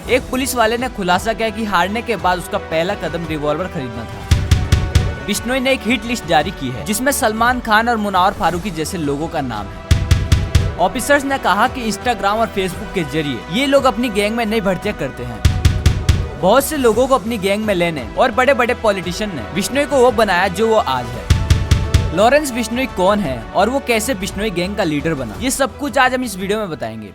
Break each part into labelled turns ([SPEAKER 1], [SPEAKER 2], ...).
[SPEAKER 1] एक पुलिस वाले ने खुलासा किया कि हारने के बाद उसका पहला कदम रिवॉल्वर खरीदना था। बिश्नोई ने एक हिट लिस्ट जारी की है जिसमें सलमान खान और मुनव्वर फारूकी जैसे लोगों का नाम है। ऑफिसर्स ने कहा कि इंस्टाग्राम और फेसबुक के जरिए ये लोग अपनी गैंग में नई भर्तियां करते हैं। बहुत से लोगों को अपनी गैंग में लेने और बड़े बड़े पॉलिटिशियन ने बिश्नोई को वो बनाया जो वो आज है। लॉरेंस बिश्नोई कौन है और वो कैसे बिश्नोई गैंग का लीडर बना, ये सब कुछ आज हम इस वीडियो में बताएंगे।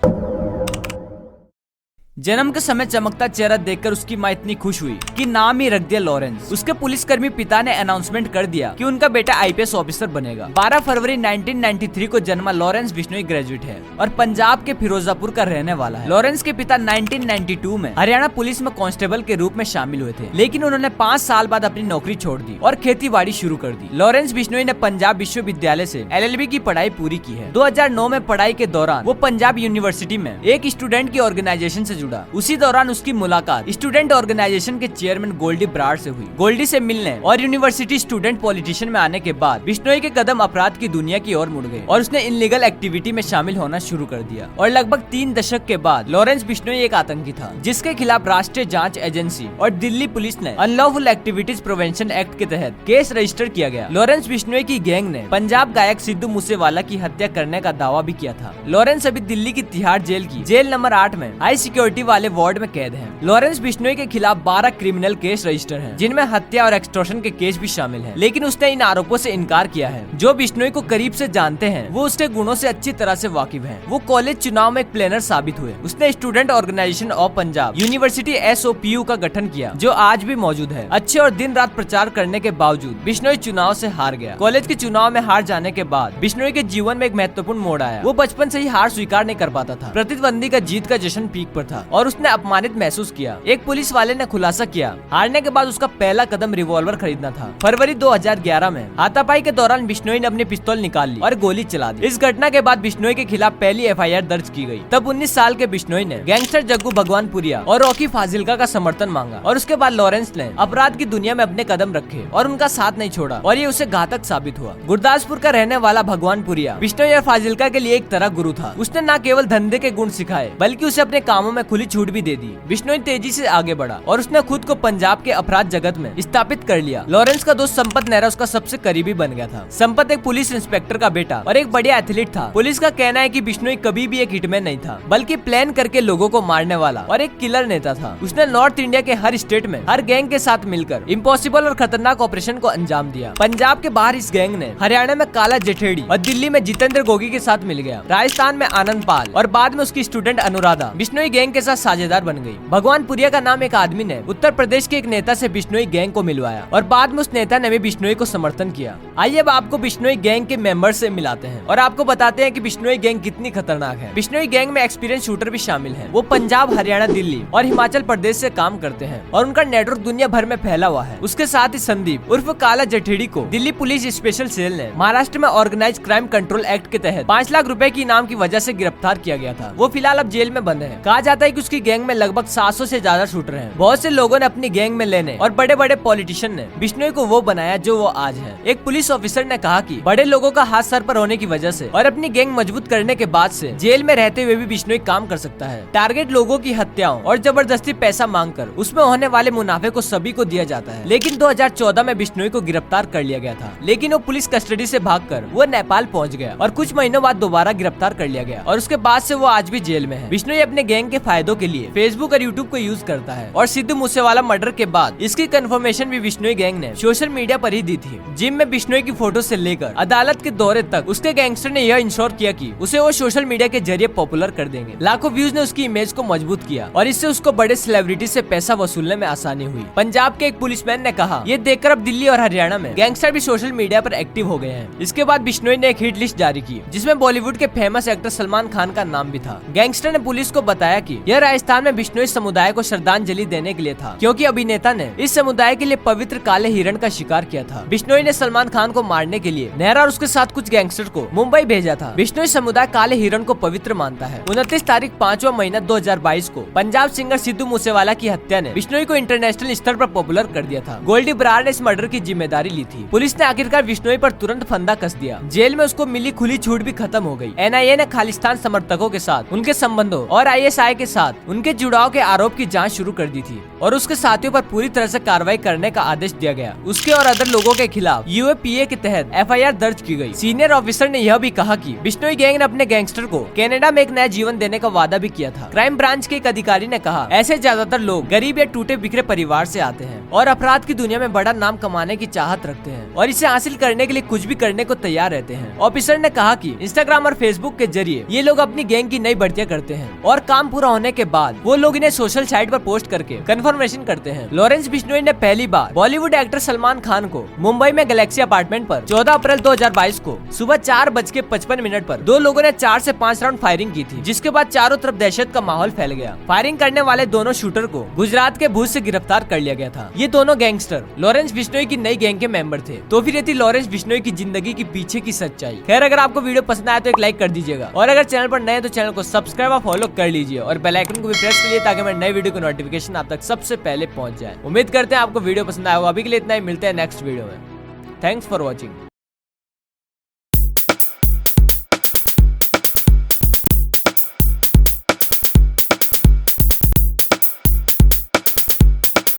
[SPEAKER 1] जन्म के समय चमकता चेहरा देखकर उसकी माँ इतनी खुश हुई कि नाम ही रख दिया लॉरेंस। उसके पुलिसकर्मी पिता ने अनाउंसमेंट कर दिया कि उनका बेटा आईपीएस ऑफिसर बनेगा। 12 फरवरी 1993 को जन्मा लॉरेंस बिश्नोई ग्रेजुएट है और पंजाब के फिरोजापुर का रहने वाला है। लॉरेंस के पिता 1992 में हरियाणा पुलिस में कांस्टेबल के रूप में शामिल हुए थे, लेकिन उन्होंने 5 साल बाद अपनी नौकरी छोड़ दी और खेती बाड़ी शुरू कर दी। लॉरेंस बिश्नोई ने पंजाब विश्वविद्यालय से LLB की पढ़ाई पूरी की है। 2009 में पढ़ाई के दौरान वो पंजाब यूनिवर्सिटी में एक स्टूडेंट की ऑर्गेनाइजेशन से जुड़ा। उसी दौरान उसकी मुलाकात स्टूडेंट ऑर्गेनाइजेशन के चेयरमैन गोल्डी ब्राड से हुई। गोल्डी से मिलने और यूनिवर्सिटी स्टूडेंट पॉलिटिशियन में आने के बाद बिश्नोई के कदम अपराध की दुनिया की ओर मुड़ गए और उसने इनलीगल एक्टिविटी में शामिल होना शुरू कर दिया। और लगभग 3 दशक के बाद लॉरेंस बिश्नोई एक आतंकी था जिसके खिलाफ राष्ट्रीय जांच एजेंसी और दिल्ली पुलिस ने अनलॉफुल एक्टिविटीज प्रिवेंशन एक्ट के तहत केस रजिस्टर किया गया। लॉरेंस बिश्नोई की गैंग ने पंजाब गायक सिद्धू मूसेवाला की हत्या करने का दावा भी किया था। लॉरेंस अभी दिल्ली की तिहाड़ जेल की जेल नंबर 8 में हाई सिक्योरिटी वाले वार्ड में कैद हैं। लॉरेंस बिश्नोई के खिलाफ 12 क्रिमिनल केस रजिस्टर हैं, जिनमें हत्या और एक्सटॉर्शन के केस भी शामिल हैं। लेकिन उसने इन आरोपों से इनकार किया है। जो बिश्नोई को करीब से जानते हैं वो उसके गुणों से अच्छी तरह से वाकिफ हैं। वो कॉलेज चुनाव में एक प्लानर साबित हुए। उसने student organisation of Punjab university SOPU का गठन किया जो आज भी मौजूद है। अच्छे और दिन रात प्रचार करने के बावजूद बिश्नोई चुनाव से हार गया। कॉलेज के चुनाव में हार जाने के बाद बिश्नोई के जीवन में एक महत्वपूर्ण मोड़ आया। वो बचपन से ही हार स्वीकार नहीं कर पाता था। प्रतिद्वंदी का जीत का जश्न पीक पर था और उसने अपमानित महसूस किया। एक पुलिस वाले ने खुलासा किया हारने के बाद उसका पहला कदम रिवॉल्वर खरीदना था। फरवरी 2011 में हाथापाई के दौरान बिश्नोई ने अपनी पिस्तौल निकाल ली और गोली चला दी। इस घटना के बाद बिश्नोई के खिलाफ पहली FIR दर्ज की गई। तब 19 साल के बिश्नोई ने गैंगस्टर जग्गू भगवानपुरिया और रॉकी फाजिल्का का समर्थन मांगा और उसके बाद लॉरेंस ने अपराध की दुनिया में अपने कदम रखे और उनका साथ नहीं छोड़ा और ये उसे घातक साबित हुआ। गुरदासपुर का रहने वाला भगवानपुरिया बिश्नोई और फाजिल्का के लिए एक तरह गुरु था। उसने न केवल धंधे के गुण सिखाए बल्कि उसे अपने कामों में खुली छूट भी दे दी। बिश्नोई तेजी से आगे बढ़ा और उसने खुद को पंजाब के अपराध जगत में स्थापित कर लिया। लॉरेंस का दोस्त संपत नेहरा उसका सबसे करीबी बन गया था। संपत एक पुलिस इंस्पेक्टर का बेटा और एक बढ़िया एथलीट था। पुलिस का कहना है कि बिश्नोई कभी भी एक हिटमैन नहीं था बल्कि प्लान करके लोगों को मारने वाला और एक किलर नेता था। उसने नॉर्थ इंडिया के हर स्टेट में हर गैंग के साथ मिलकर इम्पॉसिबल और खतरनाक ऑपरेशन को अंजाम दिया। पंजाब के बाहर इस गैंग ने हरियाणा में काला जेठेड़ी और दिल्ली में जितेंद्र गोगी के साथ मिल गया। राजस्थान में आनंद पाल और बाद में उसकी स्टूडेंट अनुराधा बिश्नोई गैंग के साथ साझेदार बन गई। भगवानपुरिया का नाम एक आदमी ने उत्तर प्रदेश के एक नेता से बिश्नोई गैंग को मिलवाया और बाद में उस नेता ने भी बिश्नोई को समर्थन किया। आइए अब आपको बिश्नोई गैंग के मेंबर से मिलाते हैं और आपको बताते हैं कि बिश्नोई गैंग कितनी खतरनाक है। बिश्नोई गैंग में एक्सपीरियंस शूटर भी शामिल हैं। वो पंजाब, हरियाणा, दिल्ली और हिमाचल प्रदेश से काम करते हैं और उनका नेटवर्क दुनिया भर में फैला हुआ है। उसके साथ ही संदीप उर्फ काला जठेड़ी को दिल्ली पुलिस स्पेशल सेल ने महाराष्ट्र में ऑर्गेनाइज क्राइम कंट्रोल एक्ट के तहत 5 लाख रुपए की इनाम की वजह से गिरफ्तार किया गया था। वो फिलहाल अब जेल में बंद है। कहा जाता है कि उसकी गैंग में लगभग 700 से ज्यादा शूटर हैं। बहुत से लोगों ने अपनी गैंग में लेने और बड़े बड़े पॉलिटिशियन ने बिश्नोई को वो बनाया जो वो आज है। एक पुलिस ऑफिसर ने कहा कि बड़े लोगों का हाथ सर पर होने की वजह से और अपनी गैंग मजबूत करने के बाद से जेल में रहते हुए भी बिश्नोई काम कर सकता है। टारगेट लोगों की हत्याओं और जबरदस्ती पैसा मांगकर उसमें होने वाले मुनाफे को सभी को दिया जाता है। लेकिन 2014 में बिश्नोई को गिरफ्तार कर लिया गया था, लेकिन वो पुलिस कस्टडी से भागकर वो नेपाल पहुंच गया और कुछ महीनों बाद दोबारा गिरफ्तार कर लिया गया और उसके बाद से वो आज भी जेल में है। बिश्नोई अपने गैंग के फायदों के लिए फेसबुक और यूट्यूब को यूज करता है और सिद्धू मूसेवाला मर्डर के बाद इसकी कंफर्मेशन भी बिश्नोई गैंग ने सोशल मीडिया पर ही दी थी। जिम में बिश्नोई की फोटो से लेकर अदालत के दौरे तक उसके गैंगस्टर ने यह इंश्योर किया कि उसे वो सोशल मीडिया के जरिए पॉपुलर कर देंगे। लाखों व्यूज ने उसकी इमेज को मजबूत किया और इससे उसको बड़े सेलिब्रिटी से पैसा वसूलने में आसानी हुई। पंजाब के एक पुलिसमैन ने कहा, ये देखकर अब दिल्ली और हरियाणा में गैंगस्टर भी सोशल मीडिया पर एक्टिव हो गए हैं। इसके बाद बिश्नोई ने एक हिट लिस्ट जारी की जिसमें बॉलीवुड के फेमस एक्टर सलमान खान का नाम भी था। गैंगस्टर ने पुलिस को बताया कि यह राजस्थान में बिश्नोई समुदाय को श्रद्धांजलि देने के लिए था, क्योंकि अभिनेता ने इस समुदाय के लिए पवित्र काले हिरण का शिकार किया था। बिश्नोई ने सलमान खान को मारने के लिए नेहरा और उसके साथ कुछ गैंगस्टर को मुंबई भेजा था। बिश्नोई समुदाय काले हिरण को पवित्र मानता है। 29 तारीख 5वां महीना 2022 को पंजाब सिंगर सिद्धू मूसेवाला की हत्या ने बिश्नोई को इंटरनेशनल स्तर पर पॉपुलर कर दिया था। गोल्डी ब्राड ने इस मर्डर की जिम्मेदारी ली थी। पुलिस ने आखिरकार बिश्नोई पर तुरंत फंदा कस दिया। जेल में उसको मिली खुली छूट भी खत्म हो गई। NIA ने खालिस्तान समर्थकों के साथ उनके संबंधों और ISI के साथ उनके जुड़ाव के आरोप की जांच शुरू कर दी थी और उसके साथियों पर पूरी तरह से कार्रवाई करने का आदेश दिया गया। उसके और अदर लोगों के खिलाफ यूएपीए के तहत एफआईआर दर्ज की गई। सीनियर ऑफिसर ने यह भी कहा कि बिश्नोई गैंग ने अपने गैंगस्टर को कनाडा में एक नया जीवन देने का वादा भी किया था। क्राइम ब्रांच के एक अधिकारी ने कहा, ऐसे ज्यादातर लोग गरीब या टूटे बिखरे परिवार से आते हैं और अपराध की दुनिया में बड़ा नाम कमाने की चाहत रखते हैं और इसे हासिल करने के लिए कुछ भी करने को तैयार रहते हैं। ऑफिसर ने कहा कि इंस्टाग्राम और फेसबुक के जरिए ये लोग अपनी गैंग की नई भर्तियां करते हैं और काम पूरा होने के बाद वो लोग इन्हें सोशल साइट पर पोस्ट करके कंफर्मेशन करते हैं। लॉरेंस बिश्नोई ने पहली बार बॉलीवुड एक्टर सलमान खान को मुंबई में गैलेक्सी अपार्टमेंट पर 14 अप्रैल 2022 को सुबह 4:55 पर दो लोगों ने 4 से 5 राउंड फायरिंग की थी, जिसके बाद चारों तरफ दहशत का माहौल फैल गया। फायरिंग करने वाले दोनों शूटर को गुजरात के भुज से गिरफ्तार कर लिया गया था। ये दोनों गैंगस्टर लॉरेंस बिश्नोई की नई गैंग के मेंबर थे। तो फिर ये थी लॉरेंस बिश्नोई की जिंदगी के पीछे की सच्चाई। खैर, अगर आपको वीडियो पसंद आया तो एक लाइक कर दीजिएगा और अगर चैनल पर नए हैं तो चैनल को सब्सक्राइब और फॉलो कर लीजिए और बेल आइकन को भी प्रेस करिए ताकि मेरे नए वीडियो की नोटिफिकेशन आप तक सबसे पहले पहुंच जाए। उम्मीद करते हैं आपको वीडियो पसंद आया होगा। अभी के लिए इतना ही, मिलते हैं नेक्स्ट वीडियो में। Thanks for watching.